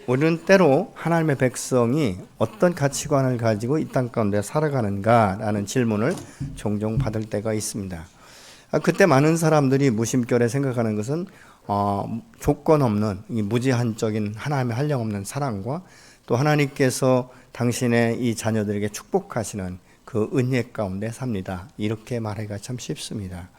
우리는 때로 하나님의 백성이 어떤 가치관을 가지고 이 땅 가운데 살아가는가라는 질문을 종종 받을 때가 있습니다. 그때 많은 사람들이 무심결에 생각하는 것은 조건 없는 이 무제한적인 하나님의 한량없는 사랑과 또 하나님께서 당신의 이 자녀들에게 축복하시는 그 은혜 가운데 삽니다. 이렇게 말하기가 참 쉽습니다.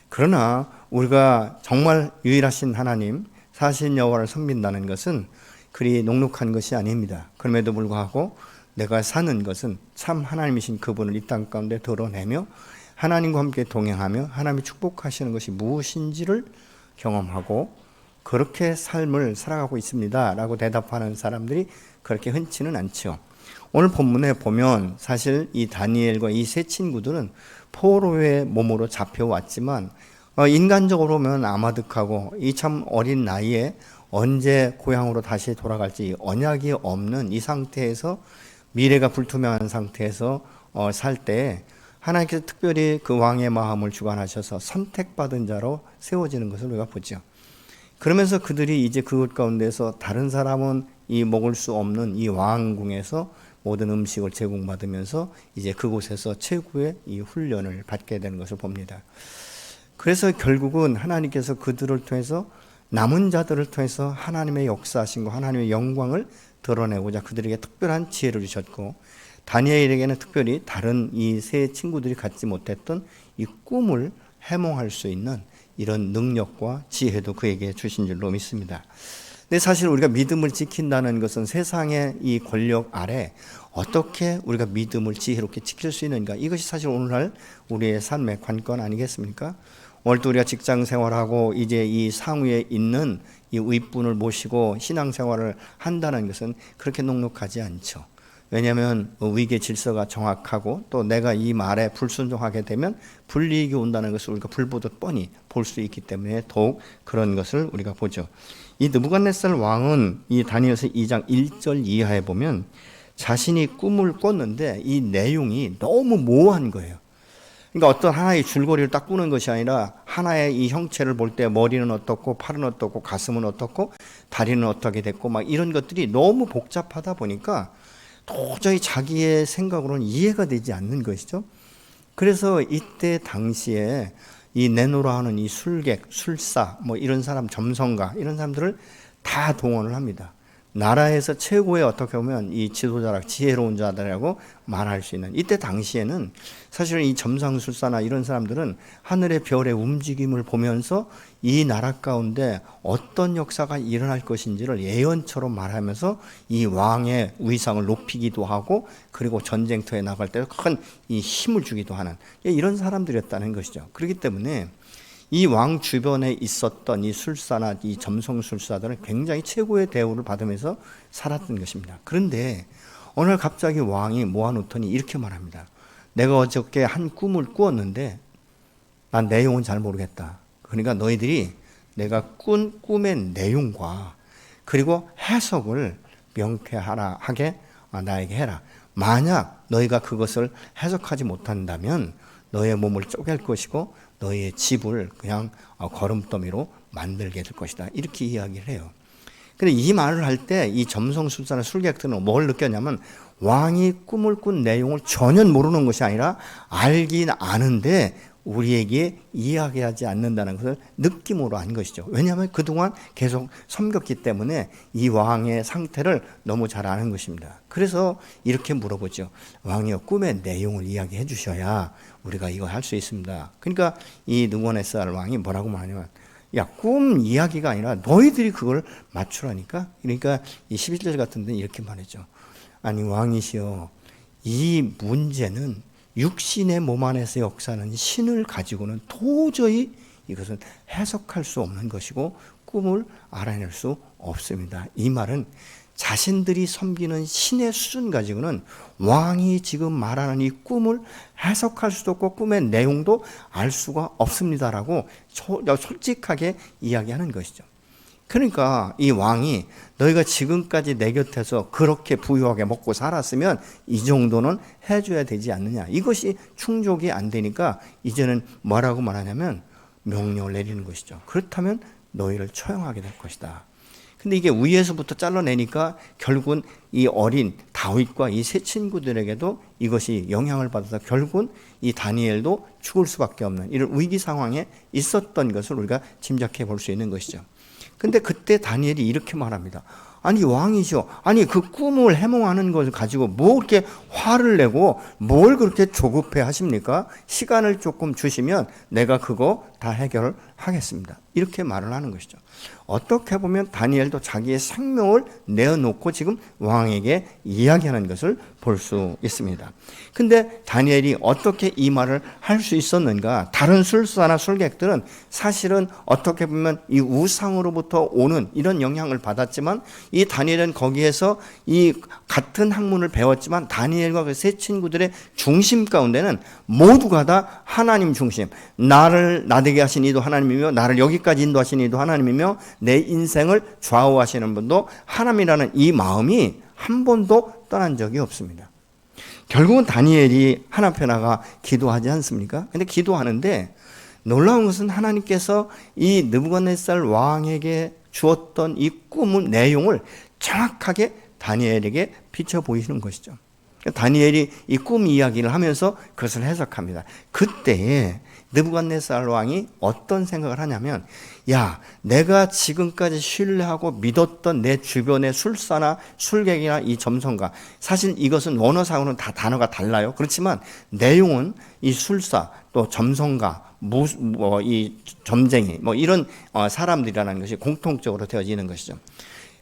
그러나 우리가 정말 유일하신 하나님, 사신 여호와를 섬긴다는 것은 그리 녹록한 것이 아닙니다. 그럼에도 불구하고 내가 사는 것은 참 하나님이신 그분을 이 땅 가운데 드러내며 하나님과 함께 동행하며 하나님이 축복하시는 것이 무엇인지를 경험하고 그렇게 삶을 살아가고 있습니다 라고 대답하는 사람들이 그렇게 흔치는 않죠. 오늘 본문에 보면 사실 이 다니엘과 이 세 친구들은 포로의 몸으로 잡혀왔지만 인간적으로 보면 아마득하고 이 참 어린 나이에 언제 고향으로 다시 돌아갈지 언약이 없는 이 상태에서 미래가 불투명한 상태에서 살 때 하나님께서 특별히 그 왕의 마음을 주관하셔서 선택받은 자로 세워지는 것을 우리가 보죠. 그러면서 그들이 이제 그것 가운데서 다른 사람은 이 먹을 수 없는 이 왕궁에서 모든 음식을 제공받으면서 이제 그곳에서 최고의 이 훈련을 받게 되는 것을 봅니다. 그래서 결국은 하나님께서 그들을 통해서 남은 자들을 통해서 하나님의 역사하신 거 하나님의 영광을 드러내고자 그들에게 특별한 지혜를 주셨고 다니엘에게는 특별히 다른 이 세 친구들이 갖지 못했던 이 꿈을 해몽할 수 있는 이런 능력과 지혜도 그에게 주신 줄로 믿습니다. 근데 사실 우리가 믿음을 지킨다는 것은 세상의 이 권력 아래 어떻게 우리가 믿음을 지혜롭게 지킬 수 있는가, 이것이 사실 오늘날 우리의 삶의 관건 아니겠습니까? 오늘도 우리가 직장 생활하고 이제 이 상위에 있는 이 윗분을 모시고 신앙생활을 한다는 것은 그렇게 녹록하지 않죠. 왜냐하면 위계 질서가 정확하고 또 내가 이 말에 불순종하게 되면 불이익이 온다는 것을 우리가 불보듯 뻔히 볼 수 있기 때문에 더욱 그런 것을 우리가 보죠. 이 느부갓네살 왕은 이 다니엘서 2장 1절 이하에 보면 자신이 꿈을 꿨는데 이 내용이 너무 모호한 거예요. 그러니까 어떤 하나의 줄거리를 딱 꾸는 것이 아니라 하나의 이 형체를 볼 때 머리는 어떻고 팔은 어떻고 가슴은 어떻고 다리는 어떻게 됐고 막 이런 것들이 너무 복잡하다 보니까 도저히 자기의 생각으로는 이해가 되지 않는 것이죠. 그래서 이때 당시에 이 내노라 하는 이 술객, 술사, 뭐 이런 사람, 점성가 이런 사람들을 다 동원을 합니다. 나라에서 최고의 어떻게 보면 이 지도자라 지혜로운 자들이라고 말할 수 있는, 이때 당시에는 사실은 이 점상술사나 이런 사람들은 하늘의 별의 움직임을 보면서 이 나라 가운데 어떤 역사가 일어날 것인지를 예언처럼 말하면서 이 왕의 위상을 높이기도 하고 그리고 전쟁터에 나갈 때 큰 이 힘을 주기도 하는 이런 사람들이었다는 것이죠. 그렇기 때문에 이 왕 주변에 있었던 이 술사나 이 점성술사들은 굉장히 최고의 대우를 받으면서 살았던 것입니다. 그런데 어느 날 갑자기 왕이 모아놓더니 이렇게 말합니다. 내가 어저께 한 꿈을 꾸었는데 난 내용은 잘 모르겠다. 그러니까 너희들이 내가 꾼 꿈의 내용과 그리고 해석을 명쾌하게 나에게 해라. 만약 너희가 그것을 해석하지 못한다면 너의 몸을 쪼갤 것이고 너의 집을 그냥 거름더미로 만들게 될 것이다. 이렇게 이야기를 해요. 근데 이 말을 할 때 이 점성술사나 술객들은 뭘 느꼈냐면 왕이 꿈을 꾼 내용을 전혀 모르는 것이 아니라 알긴 아는데 우리에게 이야기하지 않는다는 것을 느낌으로 한 것이죠. 왜냐하면 그동안 계속 섬겼기 때문에 이 왕의 상태를 너무 잘 아는 것입니다. 그래서 이렇게 물어보죠. 왕이여, 꿈의 내용을 이야기해 주셔야 우리가 이거 할 수 있습니다. 그러니까 이 느부갓네살 왕이 뭐라고 말하냐면 야, 꿈 이야기가 아니라 너희들이 그걸 맞추라니까. 그러니까 이 11절 같은 데는 이렇게 말했죠. 아니 왕이시여, 이 문제는 육신의 몸 안에서 역사하는 신을 가지고는 도저히 이것은 해석할 수 없는 것이고 꿈을 알아낼 수 없습니다. 이 말은 자신들이 섬기는 신의 수준 가지고는 왕이 지금 말하는 이 꿈을 해석할 수도 없고 꿈의 내용도 알 수가 없습니다라고 솔직하게 이야기하는 것이죠. 그러니까 이 왕이 너희가 지금까지 내 곁에서 그렇게 부유하게 먹고 살았으면 이 정도는 해줘야 되지 않느냐. 이것이 충족이 안 되니까 이제는 뭐라고 말하냐면 명령을 내리는 것이죠. 그렇다면 너희를 처형하게 될 것이다. 근데 이게 위에서부터 잘라내니까 결국은 이 어린 다윗과 이 세 친구들에게도 이것이 영향을 받아서 결국은 이 다니엘도 죽을 수밖에 없는 이런 위기 상황에 있었던 것을 우리가 짐작해 볼 수 있는 것이죠. 근데 그때 다니엘이 이렇게 말합니다. 아니 왕이시오. 아니 그 꿈을 해몽하는 것을 가지고 뭐 그렇게 화를 내고 뭘 그렇게 조급해 하십니까? 시간을 조금 주시면 내가 그거 다 해결하겠습니다. 이렇게 말을 하는 것이죠. 어떻게 보면 다니엘도 자기의 생명을 내어놓고 지금 왕에게 이야기하는 것을 볼 수 있습니다. 근데 다니엘이 어떻게 이 말을 할 수 있었는가? 다른 술사나 술객들은 사실은 어떻게 보면 이 우상으로부터 오는 이런 영향을 받았지만 이 다니엘은 거기에서 이 같은 학문을 배웠지만 다니엘과 그 세 친구들의 중심 가운데는 모두가 다 하나님 중심, 나를 나되게 하신 이도 하나님이며 나를 여기까지 인도하신 이도 하나님이며 내 인생을 좌우하시는 분도 하나님이라는 이 마음이 한 번도 떠난 적이 없습니다. 결국은 다니엘이 하나님 나가 기도하지 않습니까? 근데 기도하는데 놀라운 것은 하나님께서 이 느부갓네살 왕에게 주었던 이 꿈의 내용을 정확하게 다니엘에게 비춰 보이시는 것이죠. 다니엘이 이 꿈 이야기를 하면서 그것을 해석합니다. 그때에 느부갓네살 왕이 어떤 생각을 하냐면, 야, 내가 지금까지 신뢰하고 믿었던 내 주변의 술사나 술객이나 이 점성가, 사실 이것은 원어상으로는 다 단어가 달라요. 그렇지만 내용은 이 술사 또 점성가, 이 점쟁이 이런 사람들이라는 것이 공통적으로 되어지는 것이죠.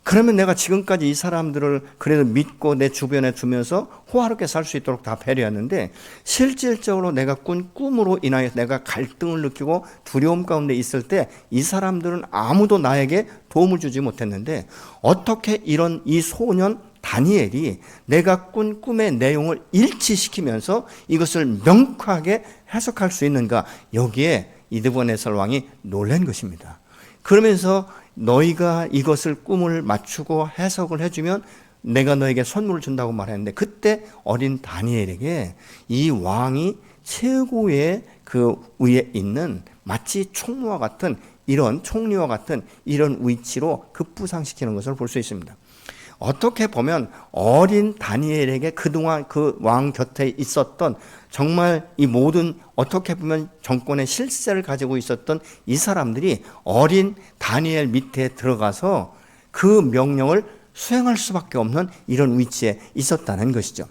그러면 내가 지금까지 이 사람들을 그래도 믿고 내 주변에 두면서 호화롭게 살 수 있도록 다 배려했는데 실질적으로 내가 꾼 꿈으로 인하여 내가 갈등을 느끼고 두려움 가운데 있을 때 이 사람들은 아무도 나에게 도움을 주지 못했는데 어떻게 이런 이 소년 다니엘이 내가 꾼 꿈의 내용을 일치시키면서 이것을 명확하게 해석할 수 있는가? 여기에 이 느부갓네살 왕이 놀란 것입니다. 그러면서 너희가 이것을 꿈을 맞추고 해석을 해주면 내가 너에게 선물을 준다고 말했는데 그때 어린 다니엘에게 이 왕이 최고의 그 위에 있는 마치 총무와 같은 이런 총리와 같은 이런 위치로 급부상시키는 것을 볼 수 있습니다. 어떻게 보면 어린 다니엘에게 그동안 그 왕 곁에 있었던 정말 이 모든 어떻게 보면 정권의 실세를 가지고 있었던 이 사람들이 어린 다니엘 밑에 들어가서 그 명령을 수행할 수밖에 없는 이런 위치에 있었다는 것이죠.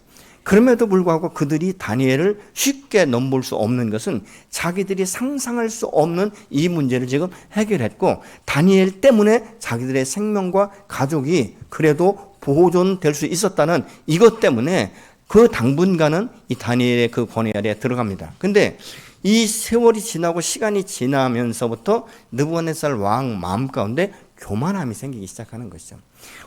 그럼에도 불구하고 그들이 다니엘을 쉽게 넘볼 수 없는 것은 자기들이 상상할 수 없는 이 문제를 지금 해결했고 다니엘 때문에 자기들의 생명과 가족이 그래도 보존될 수 있었다는 이것 때문에 그 당분간은 이 다니엘의 그 권위 아래에 들어갑니다. 근데 이 세월이 지나고 시간이 지나면서부터 느부갓네살 왕 마음 가운데 교만함이 생기기 시작하는 것이죠.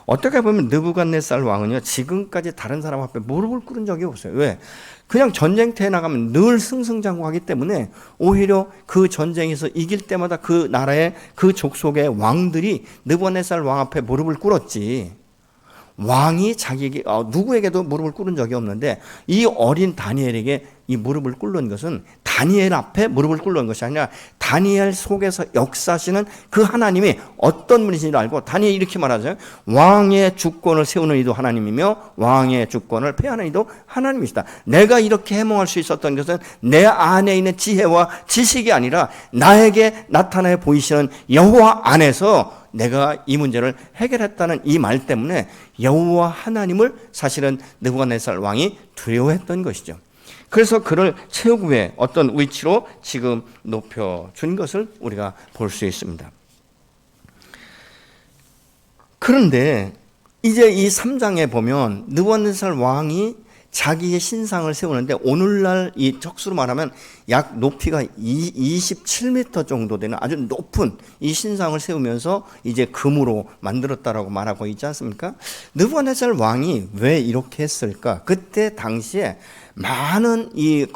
어떻게 보면 느부갓네살 왕은요 지금까지 다른 사람 앞에 무릎을 꿇은 적이 없어요. 왜? 그냥 전쟁터에 나가면 늘 승승장구하기 때문에 오히려 그 전쟁에서 이길 때마다 그 나라의 그 족속의 왕들이 느부갓네살 왕 앞에 무릎을 꿇었지. 왕이 자기에게 누구에게도 무릎을 꿇은 적이 없는데 이 어린 다니엘에게 이 무릎을 꿇는 것은 다니엘 앞에 무릎을 꿇는 것이 아니라 다니엘 속에서 역사하시는 그 하나님이 어떤 분이신지를 알고 다니엘이 이렇게 말하죠. 왕의 주권을 세우는 이도 하나님이며 왕의 주권을 폐하는 이도 하나님이시다. 내가 이렇게 해몽할 수 있었던 것은 내 안에 있는 지혜와 지식이 아니라 나에게 나타나 보이시는 여호와 안에서 내가 이 문제를 해결했다는 이 말 때문에 여호와 하나님을 사실은 느부갓네살 왕이 두려워했던 것이죠. 그래서 그를 최고의 어떤 위치로 지금 높여준 것을 우리가 볼 수 있습니다. 그런데 이제 이 3장에 보면 느부갓네살 왕이 자기의 신상을 세우는데 오늘날 이 척수로 말하면 약 높이가 27m 정도 되는 아주 높은 이 신상을 세우면서 이제 금으로 만들었다라고 말하고 있지 않습니까? 느부갓네살 왕이 왜 이렇게 했을까? 그때 당시에 많은 이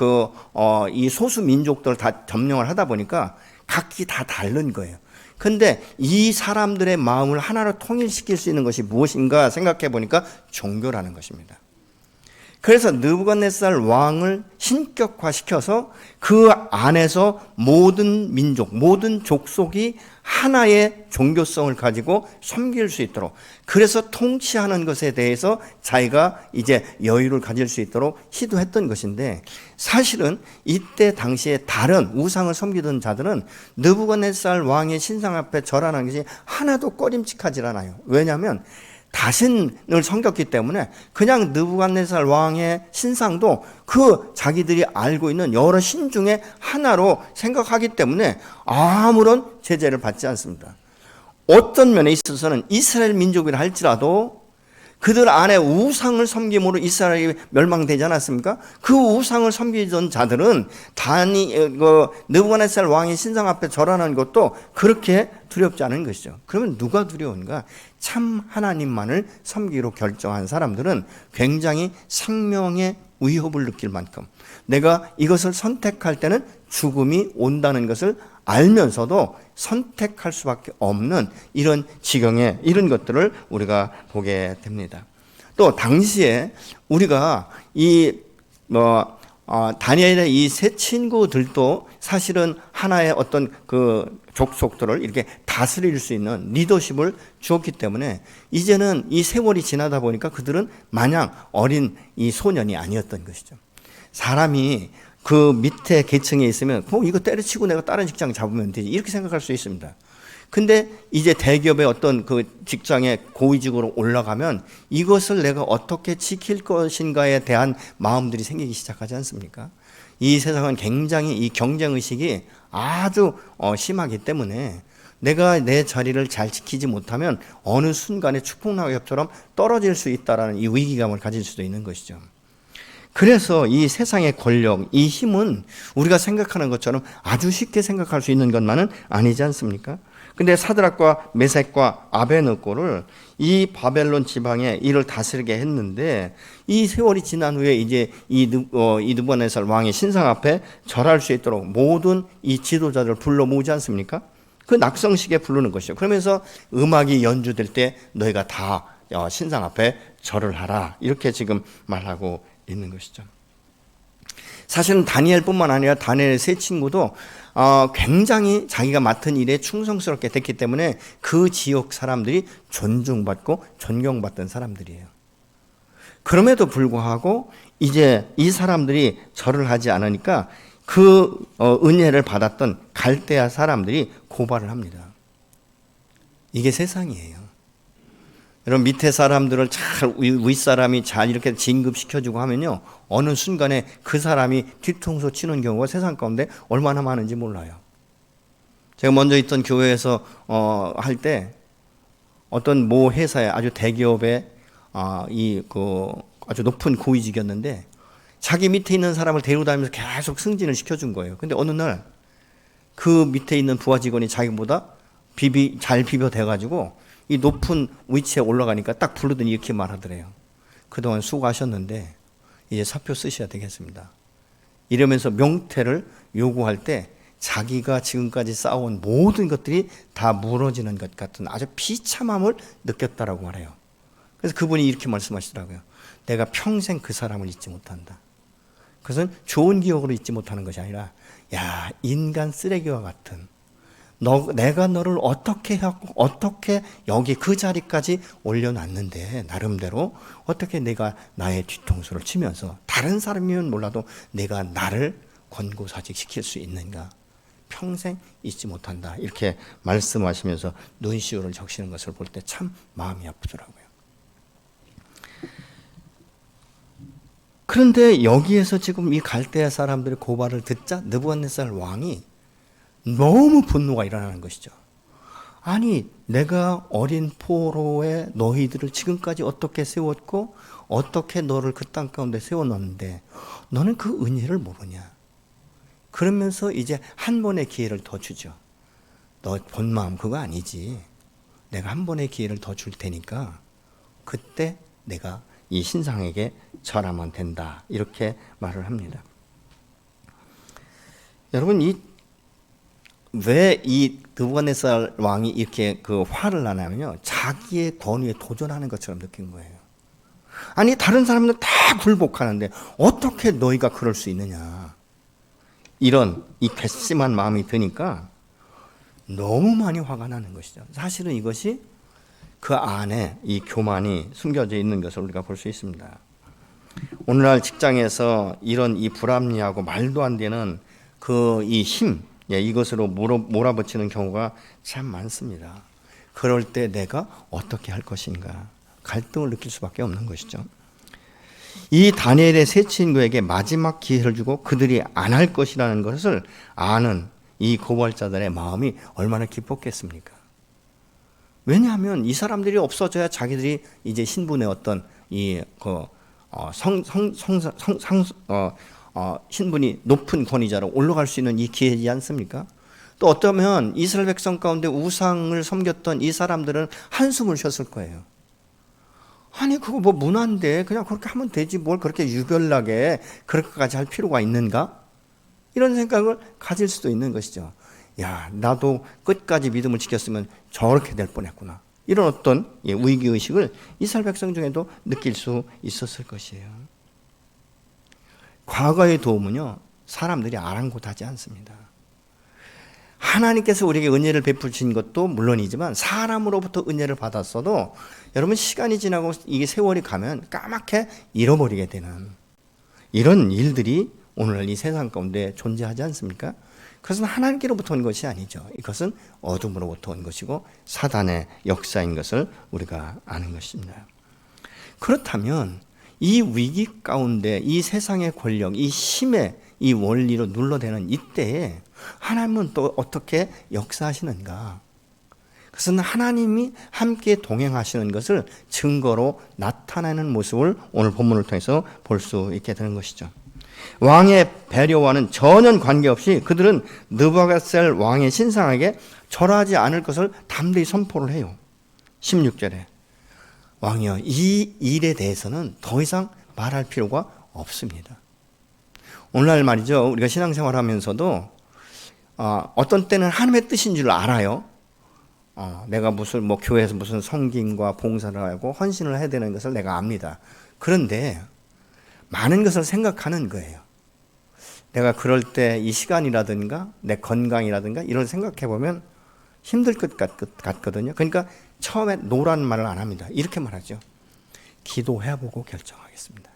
소수 민족들을 다 점령을 하다 보니까 각기 다 다른 거예요. 근데 이 사람들의 마음을 하나로 통일시킬 수 있는 것이 무엇인가 생각해 보니까 종교라는 것입니다. 그래서 느부갓네살 왕을 신격화시켜서 그 안에서 모든 민족, 모든 족속이 하나의 종교성을 가지고 섬길 수 있도록, 그래서 통치하는 것에 대해서 자기가 이제 여유를 가질 수 있도록 시도했던 것인데, 사실은 이때 당시에 다른 우상을 섬기던 자들은 느부갓네살 왕의 신상 앞에 절하는 것이 하나도 꺼림칙하지 않아요. 왜냐하면 다신을 섬겼기 때문에 그냥 느부갓네살 왕의 신상도 그 자기들이 알고 있는 여러 신 중에 하나로 생각하기 때문에 아무런 제재를 받지 않습니다. 어떤 면에 있어서는 이스라엘 민족이라 할지라도 그들 안에 우상을 섬김으로 이스라엘이 멸망되지 않았습니까? 그 우상을 섬기던 자들은 느부갓네살 왕의 신상 앞에 절하는 것도 그렇게 두렵지 않은 것이죠. 그러면 누가 두려운가? 참 하나님만을 섬기기로 결정한 사람들은 굉장히 생명의 위협을 느낄 만큼, 내가 이것을 선택할 때는 죽음이 온다는 것을 알면서도 선택할 수밖에 없는 이런 지경에 이런 것들을 우리가 보게 됩니다. 또 당시에 우리가 다니엘의 이 세 친구들도 사실은 하나의 어떤 그 족속들을 이렇게 다스릴 수 있는 리더십을 주었기 때문에 이제는 이 세월이 지나다 보니까 그들은 마냥 어린 이 소년이 아니었던 것이죠. 사람이 그 밑에 계층에 있으면 이거 때려치고 내가 다른 직장 잡으면 되지, 이렇게 생각할 수 있습니다. 근데 이제 대기업의 어떤 그 직장에 고위직으로 올라가면 이것을 내가 어떻게 지킬 것인가에 대한 마음들이 생기기 시작하지 않습니까? 이 세상은 굉장히 이 경쟁의식이 아주 심하기 때문에 내가 내 자리를 잘 지키지 못하면 어느 순간에 축복낙엽처럼 떨어질 수 있다는 이 위기감을 가질 수도 있는 것이죠. 그래서 이 세상의 권력, 이 힘은 우리가 생각하는 것처럼 아주 쉽게 생각할 수 있는 것만은 아니지 않습니까? 근데 사드락과 메섹과 아베느고를 이 바벨론 지방에 이를 다스리게 했는데, 이 세월이 지난 후에 이제 이 느부갓네살 왕의 신상 앞에 절할 수 있도록 모든 이 지도자들을 불러 모으지 않습니까? 그 낙성식에 부르는 것이죠. 그러면서 음악이 연주될 때 너희가 다 신상 앞에 절을 하라, 이렇게 지금 말하고 있는 것이죠. 사실은 다니엘뿐만 아니라 다니엘의 세 친구도 굉장히 자기가 맡은 일에 충성스럽게 됐기 때문에 그 지역 사람들이 존중받고 존경받던 사람들이에요. 그럼에도 불구하고 이제 이 사람들이 절을 하지 않으니까 그 은혜를 받았던 갈대아 사람들이 고발을 합니다. 이게 세상이에요. 여러분, 밑에 사람들을 잘 윗사람이 잘 이렇게 진급시켜주고 하면요, 어느 순간에 그 사람이 뒤통수 치는 경우가 세상 가운데 얼마나 많은지 몰라요. 제가 먼저 있던 교회에서 할 때 어떤 모 회사에 아주 대기업의 아주 높은 고위직이었는데 자기 밑에 있는 사람을 데려다니면서 계속 승진을 시켜준 거예요. 근데 어느 날 그 밑에 있는 부하 직원이 자기보다 잘 비벼대가지고 이 높은 위치에 올라가니까 딱 부르더니 이렇게 말하더래요. 그동안 수고하셨는데 이제 사표 쓰셔야 되겠습니다. 이러면서 명퇴를 요구할 때 자기가 지금까지 쌓아온 모든 것들이 다 무너지는 것 같은 아주 비참함을 느꼈다라고 말해요. 그래서 그분이 이렇게 말씀하시더라고요. 내가 평생 그 사람을 잊지 못한다. 그것은 좋은 기억으로 잊지 못하는 것이 아니라, 야, 인간 쓰레기와 같은, 내가 너를 어떻게 하고 어떻게 여기 그 자리까지 올려놨는데 나름대로 어떻게 내가 나의 뒤통수를 치면서 다른 사람이면 몰라도 내가 나를 권고사직시킬 수 있는가, 평생 잊지 못한다, 이렇게 말씀하시면서 눈시울을 적시는 것을 볼 때 참 마음이 아프더라고요. 그런데 여기에서 지금 이 갈대아 사람들의 고발을 듣자 느부갓네살 왕이 너무 분노가 일어나는 것이죠. 아니, 내가 어린 포로에 너희들을 지금까지 어떻게 세웠고 어떻게 너를 그 땅 가운데 세워놨는데 너는 그 은혜를 모르냐. 그러면서 이제 한 번의 기회를 더 주죠. 너 본 마음 그거 아니지. 내가 한 번의 기회를 더 줄 테니까 그때 내가 이 신상에게 절하면 된다, 이렇게 말을 합니다. 여러분, 왜 이 느부갓네살 왕이 이렇게 그 화를 나냐면요, 자기의 권위에 도전하는 것처럼 느낀 거예요. 아니 다른 사람들 다 굴복하는데 어떻게 너희가 그럴 수 있느냐. 이런 이 괘씸한 마음이 드니까 너무 많이 화가 나는 것이죠. 사실은 이것이 그 안에 이 교만이 숨겨져 있는 것을 우리가 볼 수 있습니다. 오늘날 직장에서 이런 이 불합리하고 말도 안 되는 그 이 힘, 이것으로 몰아붙이는 경우가 참 많습니다. 그럴 때 내가 어떻게 할 것인가 갈등을 느낄 수밖에 없는 것이죠. 이 다니엘의 세 친구에게 마지막 기회를 주고 그들이 안 할 것이라는 것을 아는 이 고발자들의 마음이 얼마나 기뻤겠습니까? 왜냐하면 이 사람들이 없어져야 자기들이 이제 신분의 어떤 신분이 높은 권위자로 올라갈 수 있는 이 기회이지 않습니까? 또 어쩌면 이스라엘 백성 가운데 우상을 섬겼던 이 사람들은 한숨을 쉬었을 거예요. 아니 그거 뭐 문화인데 그냥 그렇게 하면 되지 뭘 그렇게 유별나게 그렇게까지 할 필요가 있는가? 이런 생각을 가질 수도 있는 것이죠. 야, 나도 끝까지 믿음을 지켰으면 저렇게 될 뻔했구나. 이런 어떤 위기의식을 이스라엘 백성 중에도 느낄 수 있었을 것이에요. 과거의 도움은요, 사람들이 아랑곳하지 않습니다. 하나님께서 우리에게 은혜를 베푸신 것도 물론이지만 사람으로부터 은혜를 받았어도 여러분 시간이 지나고 이게 세월이 가면 까맣게 잃어버리게 되는 이런 일들이 오늘날 이 세상 가운데 존재하지 않습니까? 그것은 하나님께로부터 온 것이 아니죠. 이것은 어둠으로부터 온 것이고 사단의 역사인 것을 우리가 아는 것입니다. 그렇다면 이 위기 가운데 이 세상의 권력, 이 힘의 이 원리로 눌러대는 이때에 하나님은 또 어떻게 역사하시는가? 그것은 하나님이 함께 동행하시는 것을 증거로 나타내는 모습을 오늘 본문을 통해서 볼 수 있게 되는 것이죠. 왕의 배려와는 전혀 관계없이 그들은 느부갓네살 왕의 신상에게 절하지 않을 것을 담대히 선포를 해요. 16절에 왕이여 이 일에 대해서는 더 이상 말할 필요가 없습니다. 오늘날 말이죠. 우리가 신앙생활하면서도 어떤 때는 하나님의 뜻인 줄 알아요. 내가 무슨 교회에서 무슨 성김과 봉사를 하고 헌신을 해야 되는 것을 내가 압니다. 그런데 많은 것을 생각하는 거예요. 내가 그럴 때 이 시간이라든가 내 건강이라든가 이런 생각해 보면 힘들 것 같거든요. 그러니까 처음에 노라는 말을 안 합니다. 이렇게 말하죠. 기도해보고 결정하겠습니다.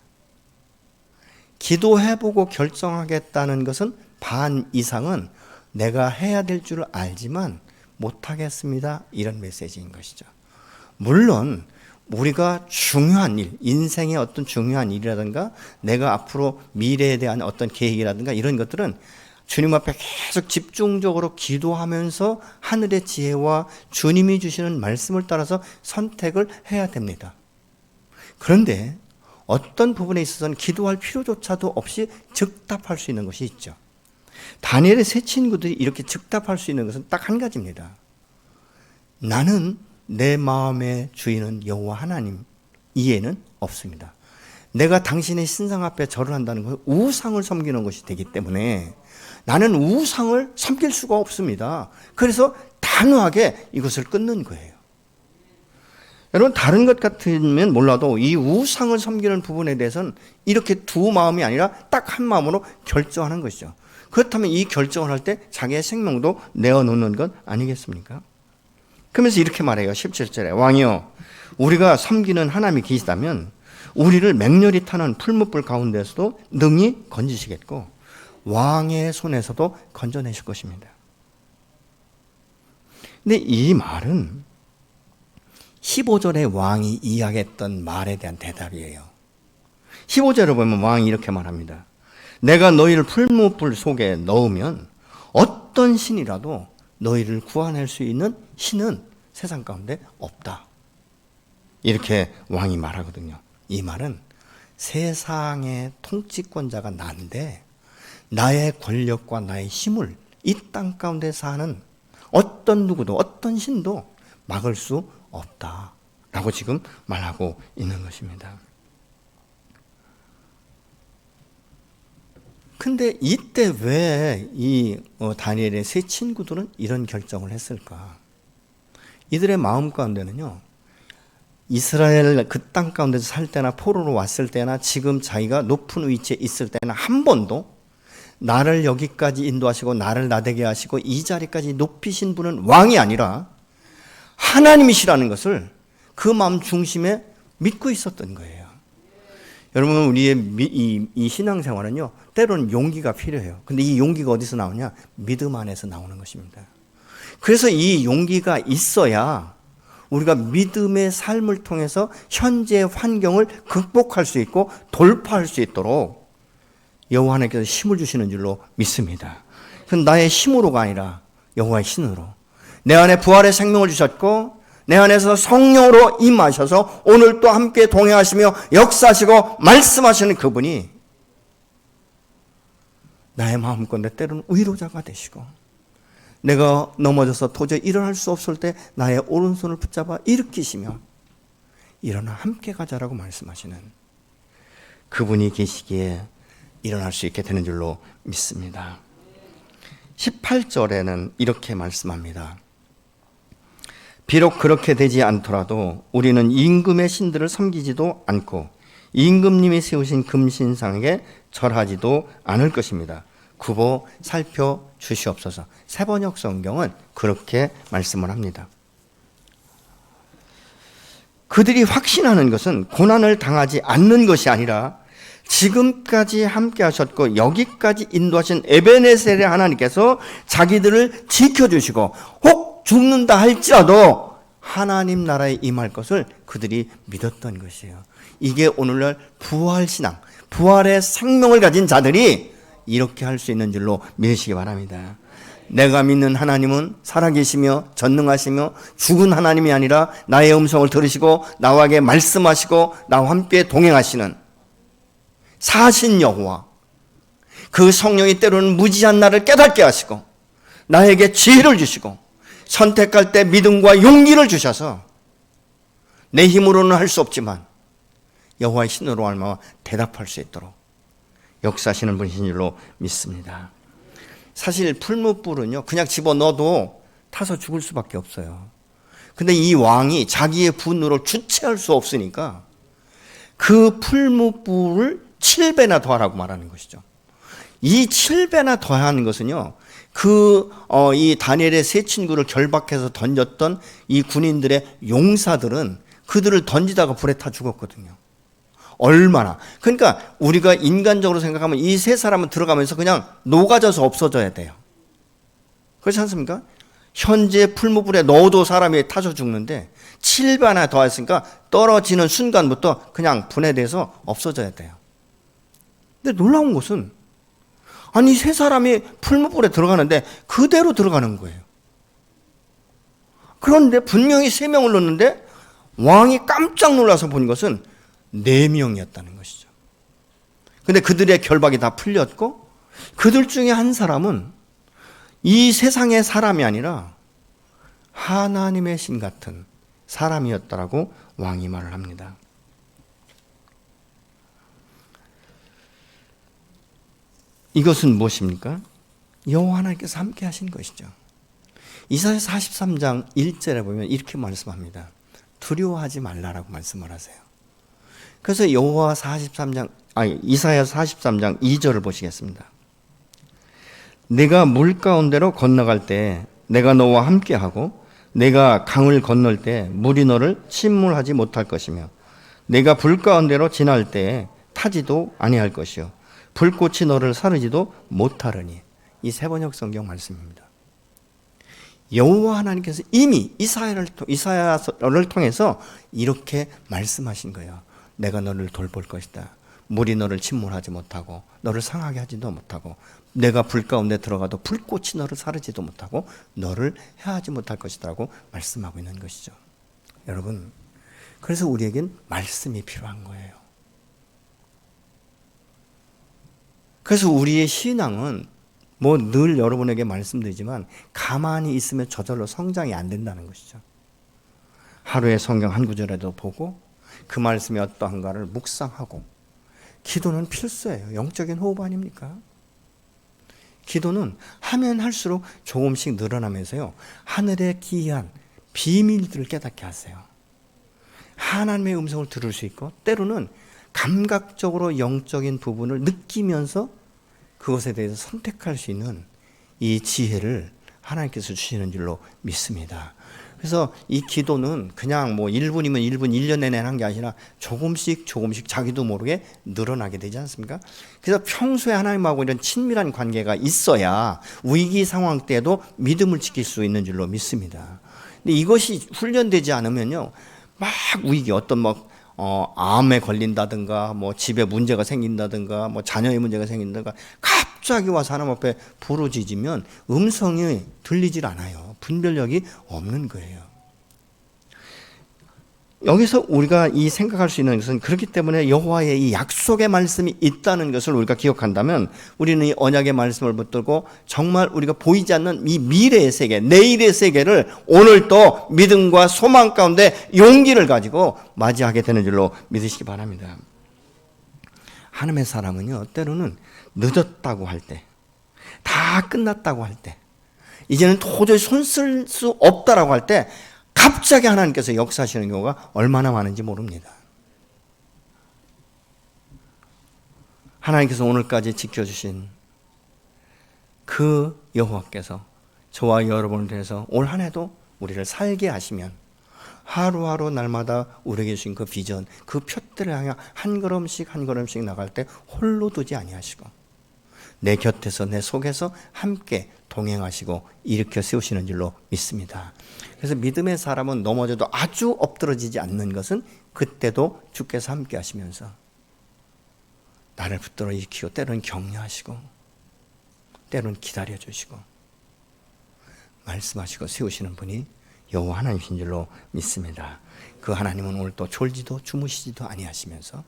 기도해보고 결정하겠다는 것은 반 이상은 내가 해야 될 줄 알지만 못하겠습니다. 이런 메시지인 것이죠. 물론 우리가 중요한 일, 인생의 어떤 중요한 일이라든가 내가 앞으로 미래에 대한 어떤 계획이라든가 이런 것들은 주님 앞에 계속 집중적으로 기도하면서 하늘의 지혜와 주님이 주시는 말씀을 따라서 선택을 해야 됩니다. 그런데 어떤 부분에 있어서는 기도할 필요조차도 없이 즉답할 수 있는 것이 있죠. 다니엘의 세 친구들이 이렇게 즉답할 수 있는 것은 딱 한 가지입니다. 나는 내 마음의 주인은 여호와 하나님 이해는 없습니다. 내가 당신의 신상 앞에 절을 한다는 것은 우상을 섬기는 것이 되기 때문에 나는 우상을 섬길 수가 없습니다. 그래서 단호하게 이것을 끊는 거예요. 여러분 다른 것 같으면 몰라도 이 우상을 섬기는 부분에 대해서는 이렇게 두 마음이 아니라 딱 한 마음으로 결정하는 것이죠. 그렇다면 이 결정을 할 때 자기의 생명도 내어놓는 것 아니겠습니까? 그러면서 이렇게 말해요. 17절에 왕이여 우리가 섬기는 하나님이 계시다면 우리를 맹렬히 타는 풀무불 가운데서도 능히 건지시겠고 왕의 손에서도 건져내실 것입니다. 근데 이 말은 15절에 왕이 이야기했던 말에 대한 대답이에요. 15절을 보면 왕이 이렇게 말합니다. 내가 너희를 풀무불 속에 넣으면 어떤 신이라도 너희를 구원할 수 있는 신은 세상 가운데 없다. 이렇게 왕이 말하거든요. 이 말은 세상의 통치권자가 난데 나의 권력과 나의 힘을 이 땅 가운데 사는 어떤 누구도 어떤 신도 막을 수 없다라고 지금 말하고 있는 것입니다. 근데 이때 왜 이 다니엘의 세 친구들은 이런 결정을 했을까? 이들의 마음 가운데는요, 이스라엘 그 땅 가운데서 살 때나 포로로 왔을 때나 지금 자기가 높은 위치에 있을 때나 한 번도 나를 여기까지 인도하시고 나를 나대게 하시고 이 자리까지 높이신 분은 왕이 아니라 하나님이시라는 것을 그 마음 중심에 믿고 있었던 거예요. 여러분, 우리의 이 신앙생활은요, 때로는 용기가 필요해요. 근데 이 용기가 어디서 나오냐? 믿음 안에서 나오는 것입니다. 그래서 이 용기가 있어야 우리가 믿음의 삶을 통해서 현재의 환경을 극복할 수 있고 돌파할 수 있도록 여호와 하나님께서 힘을 주시는 줄로 믿습니다. 그건 나의 힘으로가 아니라 여호와의 신으로. 내 안에 부활의 생명을 주셨고 내 안에서 성령으로 임하셔서 오늘 또 함께 동행하시며 역사하시고 말씀하시는 그분이 나의 마음 가운데 때로는 위로자가 되시고 내가 넘어져서 도저히 일어날 수 없을 때 나의 오른손을 붙잡아 일으키시며 일어나 함께 가자라고 말씀하시는 그분이 계시기에 일어날 수 있게 되는 줄로 믿습니다. 18절에는 이렇게 말씀합니다. 비록 그렇게 되지 않더라도 우리는 임금의 신들을 섬기지도 않고 임금님이 세우신 금신상에게 절하지도 않을 것입니다. 굽어 살펴주시옵소서. 새번역 성경은 그렇게 말씀을 합니다. 그들이 확신하는 것은 고난을 당하지 않는 것이 아니라 지금까지 함께 하셨고 여기까지 인도하신 에베네셀의 하나님께서 자기들을 지켜주시고 혹 죽는다 할지라도 하나님 나라에 임할 것을 그들이 믿었던 것이에요. 이게 오늘날 부활신앙, 부활의 생명을 가진 자들이 이렇게 할 수 있는 줄로 믿으시기 바랍니다. 내가 믿는 하나님은 살아계시며 전능하시며 죽은 하나님이 아니라 나의 음성을 들으시고 나에게 말씀하시고 나와 함께 동행하시는 사신 여호와, 그 성령이 때로는 무지한 나를 깨닫게 하시고 나에게 지혜를 주시고 선택할 때 믿음과 용기를 주셔서 내 힘으로는 할 수 없지만 여호와의 신으로 알마 대답할 수 있도록 역사하시는 분이신 줄로 믿습니다. 사실 풀무불은요 그냥 집어넣어도 타서 죽을 수밖에 없어요. 근데 이 왕이 자기의 분노를 주체할 수 없으니까 그 풀무불을 7배나 더하라고 말하는 것이죠. 이 7배나 더하는 것은요 이 다니엘의 세 친구를 결박해서 던졌던 이 군인들의 용사들은 그들을 던지다가 불에 타 죽었거든요. 얼마나. 그러니까 우리가 인간적으로 생각하면 이 세 사람은 들어가면서 그냥 녹아져서 없어져야 돼요. 그렇지 않습니까? 현재 풀무불에 넣어도 사람이 타서 죽는데 7배나 더했으니까 떨어지는 순간부터 그냥 분해돼서 없어져야 돼요. 근데 놀라운 것은 아니 세 사람이 풀무불에 들어가는데 그대로 들어가는 거예요. 그런데 분명히 3명을 넣었는데 왕이 깜짝 놀라서 본 것은 4명이었다는 것이죠. 근데 그들의 결박이 다 풀렸고 그들 중에 한 사람은 이 세상의 사람이 아니라 하나님의 신 같은 사람이었다라고 왕이 말을 합니다. 이것은 무엇입니까? 여호와 하나님께서 함께 하신 것이죠. 이사야 43장 1절에 보면 이렇게 말씀합니다. 두려워하지 말라라고 말씀을 하세요. 그래서 이사야 43장 2절을 보시겠습니다. 내가 물 가운데로 건너갈 때 내가 너와 함께하고 내가 강을 건널 때 물이 너를 침몰하지 못할 것이며 내가 불 가운데로 지날 때 타지도 아니할 것이요 불꽃이 너를 사르지도 못하려니. 이 새번역 성경 말씀입니다. 여호와 하나님께서 이미 이사야를 통해서 이렇게 말씀하신 거예요. 내가 너를 돌볼 것이다. 물이 너를 침몰하지 못하고 너를 상하게 하지도 못하고 내가 불 가운데 들어가도 불꽃이 너를 사르지도 못하고 너를 해하지 못할 것이라고 말씀하고 있는 것이죠. 여러분, 그래서 우리에겐 말씀이 필요한 거예요. 그래서 우리의 신앙은 뭐 늘 여러분에게 말씀드리지만 가만히 있으면 저절로 성장이 안 된다는 것이죠. 하루에 성경 한 구절에도 보고 그 말씀이 어떠한가를 묵상하고 기도는 필수예요. 영적인 호흡 아닙니까? 기도는 하면 할수록 조금씩 늘어나면서요. 하늘의 기이한 비밀들을 깨닫게 하세요. 하나님의 음성을 들을 수 있고 때로는 감각적으로 영적인 부분을 느끼면서 그것에 대해서 선택할 수 있는 이 지혜를 하나님께서 주시는 줄로 믿습니다. 그래서 이 기도는 그냥 뭐 1분이면 1분, 1년 내내 하는 게 아니라 조금씩 자기도 모르게 늘어나게 되지 않습니까? 그래서 평소에 하나님하고 이런 친밀한 관계가 있어야 위기 상황 때도 믿음을 지킬 수 있는 줄로 믿습니다. 근데 이것이 훈련되지 않으면요, 막 위기, 어떤 암에 걸린다든가, 집에 문제가 생긴다든가, 자녀의 문제가 생긴다든가, 갑자기 와서 하나님 앞에 부르짖으면 음성이 들리질 않아요. 분별력이 없는 거예요. 여기서 우리가 이 생각할 수 있는 것은 그렇기 때문에 여호와의 이 약속의 말씀이 있다는 것을 우리가 기억한다면 우리는 이 언약의 말씀을 붙들고 정말 우리가 보이지 않는 이 미래의 세계, 내일의 세계를 오늘 또 믿음과 소망 가운데 용기를 가지고 맞이하게 되는 줄로 믿으시기 바랍니다. 하나님의 사람은요, 때로는 늦었다고 할 때, 다 끝났다고 할 때, 이제는 도저히 손 쓸 수 없다라고 할 때 갑자기 하나님께서 역사하시는 경우가 얼마나 많은지 모릅니다. 하나님께서 오늘까지 지켜주신 그 여호와께서 저와 여러분을 위해서 올 한 해도 우리를 살게 하시면 하루하루 날마다 우리에게 주신 그 비전, 그 표대를 향해 한 걸음씩 나갈 때 홀로 두지 아니하시고 내 곁에서 내 속에서 함께 동행하시고 일으켜 세우시는 줄로 믿습니다. 그래서 믿음의 사람은 넘어져도 아주 엎드러지지 않는 것은 그때도 주께서 함께 하시면서 나를 붙들어 일으키고 때로는 격려하시고 때로는 기다려주시고 말씀하시고 세우시는 분이 여호와 하나님이신 줄로 믿습니다. 그 하나님은 오늘 또 졸지도 주무시지도 아니하시면서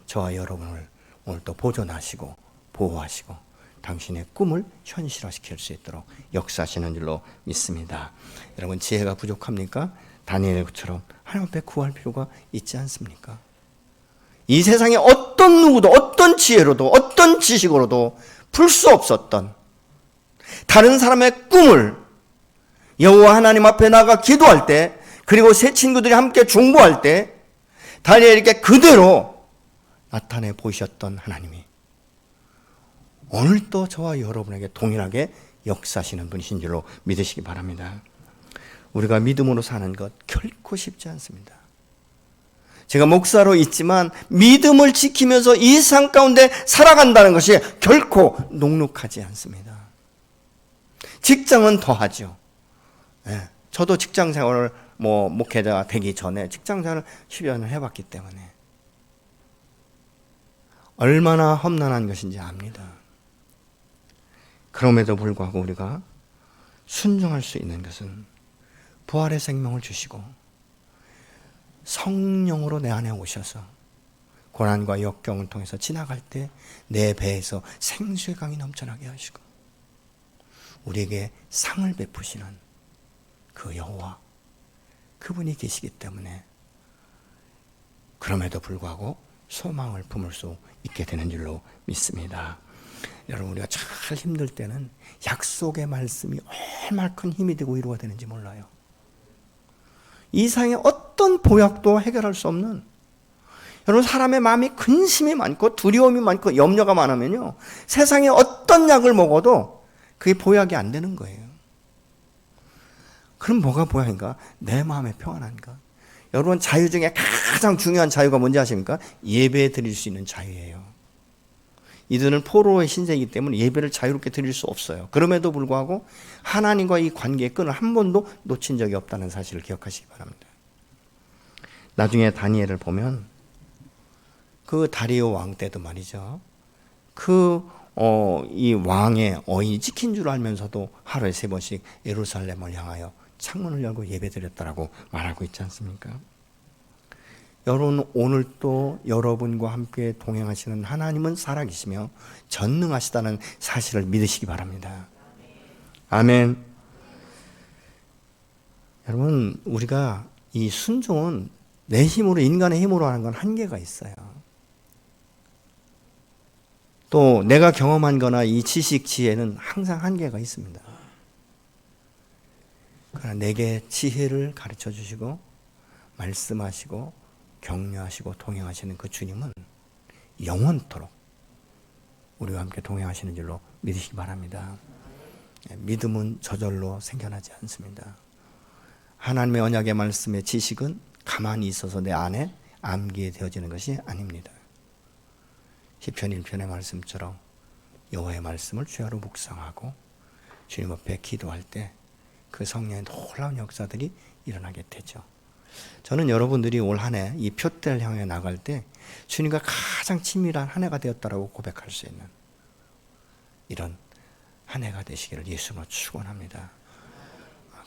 저와 여러분을 오늘 또 보존하시고 보호하시고 당신의 꿈을 현실화시킬 수 있도록 역사하시는 줄로 믿습니다. 여러분, 지혜가 부족합니까? 다니엘처럼 하나님 앞에 구할 필요가 있지 않습니까? 이 세상에 어떤 누구도 어떤 지혜로도 어떤 지식으로도 풀 수 없었던 다른 사람의 꿈을 여호와 하나님 앞에 나가 기도할 때, 그리고 새 친구들이 함께 중보할 때 다니엘에게 그대로 나타내 보이셨던 하나님이 오늘도 저와 여러분에게 동일하게 역사하시는 분이신 줄로 믿으시기 바랍니다. 우리가 믿음으로 사는 것 결코 쉽지 않습니다. 제가 목사로 있지만 믿음을 지키면서 이 삶 가운데 살아간다는 것이 결코 녹록하지 않습니다. 직장은 더하죠. 네, 저도 직장 생활을 목회자가 되기 전에 직장 생활을 10여 년을 해봤기 때문에 얼마나 험난한 것인지 압니다. 그럼에도 불구하고 우리가 순종할 수 있는 것은 부활의 생명을 주시고 성령으로 내 안에 오셔서 고난과 역경을 통해서 지나갈 때 내 배에서 생수의 강이 넘쳐나게 하시고 우리에게 상을 베푸시는 그 여호와, 그분이 계시기 때문에 그럼에도 불구하고 소망을 품을 수 있게 되는 줄로 믿습니다. 여러분, 우리가 잘 힘들 때는 약속의 말씀이 얼마큼 힘이 되고 위로가 되는지 몰라요. 이 세상의 어떤 보약도 해결할 수 없는, 여러분, 사람의 마음이 근심이 많고 두려움이 많고 염려가 많으면요, 세상에 어떤 약을 먹어도 그게 보약이 안 되는 거예요. 그럼 뭐가 보약인가? 내 마음의 평안한가? 여러분, 자유 중에 가장 중요한 자유가 뭔지 아십니까? 예배 드릴 수 있는 자유예요. 이들은 포로의 신세이기 때문에 예배를 자유롭게 드릴 수 없어요. 그럼에도 불구하고 하나님과 이 관계의 끈을 한 번도 놓친 적이 없다는 사실을 기억하시기 바랍니다. 나중에 다니엘을 보면 그 다리오 왕 때도 말이죠. 이 왕의 어인이 찍힌 줄 알면서도 하루에 3번씩 예루살렘을 향하여 창문을 열고 예배드렸다라고 말하고 있지 않습니까? 여러분, 오늘도 여러분과 함께 동행하시는 하나님은 살아계시며 전능하시다는 사실을 믿으시기 바랍니다. 아멘. 여러분, 우리가 이 순종은 내 힘으로, 인간의 힘으로 하는 건 한계가 있어요. 또 내가 경험한 거나 이 지식, 지혜는 항상 한계가 있습니다. 그러나 내게 지혜를 가르쳐 주시고 말씀하시고 격려하시고 동행하시는 그 주님은 영원토록 우리와 함께 동행하시는 줄로 믿으시기 바랍니다. 믿음은 저절로 생겨나지 않습니다. 하나님의 언약의 말씀의 지식은 가만히 있어서 내 안에 암기되어지는 것이 아닙니다. 시편 1편의 말씀처럼 여호와의 말씀을 주야로 묵상하고 주님 앞에 기도할 때 그 성령의 놀라운 역사들이 일어나게 되죠. 저는 여러분들이 올 한 해 이 표대를 향해 나갈 때 주님과 가장 친밀한 한 해가 되었다라고 고백할 수 있는 이런 한 해가 되시기를 예수님으로 축원합니다.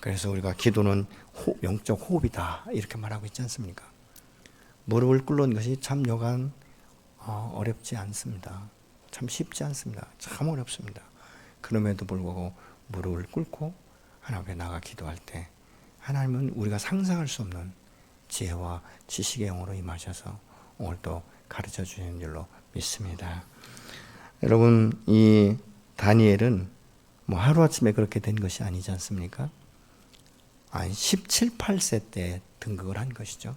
그래서 우리가 기도는 영적 호흡이다 이렇게 말하고 있지 않습니까? 무릎을 꿇는 것이 참 여간 어렵지 않습니다. 참 쉽지 않습니다. 참 어렵습니다. 그럼에도 불구하고 무릎을 꿇고 하나님 앞에 나가 기도할 때 하나님은 우리가 상상할 수 없는 지혜와 지식의 영으로 임하셔서 오늘도 가르쳐 주시는 줄로 믿습니다. 여러분, 이 다니엘은 뭐 하루아침에 그렇게 된 것이 아니지 않습니까? 17, 8세 때 등극을 한 것이죠.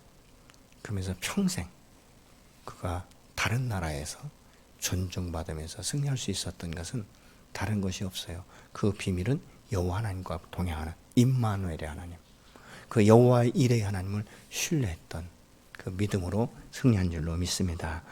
그러면서 평생 그가 다른 나라에서 존중받으면서 승리할 수 있었던 것은 다른 것이 없어요. 그 비밀은 여호와 하나님과 동행하는 임마누엘의 하나님, 그 여호와의 일의 하나님을 신뢰했던 그 믿음으로 승리한 줄로 믿습니다.